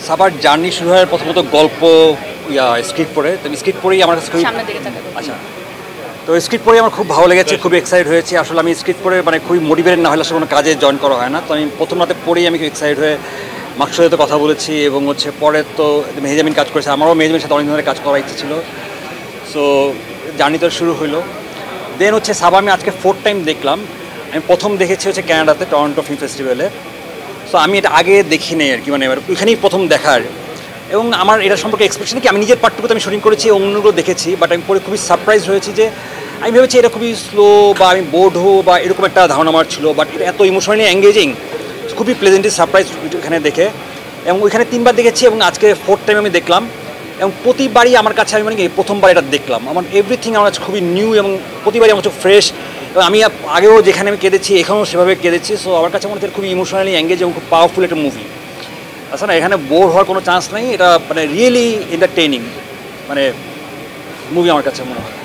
সাবার জার্নি শুরু হয় প্রথমত গল্প স্ক্রিপ্ট পড়ে, তো স্ক্রিপ্ট পড়েই আমার কাছে খুবই আচ্ছা, তো স্ক্রিপ্ট পড়ে আমার খুব ভালো লেগেছে, খুবই এক্সাইটেড হয়েছি। আসলে আমি স্ক্রিপ্ট পড়ে মানে খুবই মোটিভেটেড না হলে আসলে কোনো কাজে জয়েন করা হয় না। তো আমি প্রথম রাতে পড়েই আমি খুব এক্সাইটেড হয়ে মাকসুদের সাথে কথা বলেছি এবং হচ্ছে পরে তো মেহজামিন কাজ করেছে, আমারও মেহজামিনের সাথে অনেক ধরনের কাজ করার ইচ্ছে ছিল। সো জার্নি তো শুরু হইলো। দেন হচ্ছে সাবা আমি আজকে 4th টাইম দেখলাম। আমি প্রথম দেখেছি হচ্ছে কানাডাতে টরন্টো ফিল্ম ফেস্টিভ্যালে। সো আমি এটা আগে দেখি নেই আর কি, মানে ওইখানেই প্রথম দেখার। এবং আমার এটা সম্পর্কে এক্সপেকশন কি আমি নিজের পার্টটুকু আমি শুটিং করেছি, অন্যগুলো দেখেছি, বাট আমি পরে খুবই সারপ্রাইজ হয়েছি যে আমি ভেবেছি এটা খুবই স্লো বা আমি বোর্ড হো বা এরকম একটা ধারণা আমার ছিল, বাট এটা এত ইমোশনালি এঙ্গেজিং, খুবই প্লেজেন্টলি সারপ্রাইজ এখানে দেখে। এবং ওইখানে 3বার দেখেছি এবং আজকে 4th টাইম আমি দেখলাম। এবং প্রতিবারই আমার কাছে আমি মানে কি প্রথমবার এটা দেখলাম, আমার এভরিথিং আমার কাছে খুবই নিউ এবং প্রতিবারই আমার কাছে ফ্রেশ। এবং আমি আগেও যেখানে আমি কেঁদেছি এখানেও সেভাবে কেঁদেছি। সো আমার কাছে মনে হচ্ছে খুবই ইমোশনালি এঙ্গেজ এবং খুব পাওয়ারফুল একটা মুভি। আচ্ছা না, এখানে বোর হওয়ার কোনো চান্স নেই, এটা মানে রিয়েলি এন্টারটেইনিং মানে মুভি আমার কাছে মনে হয়।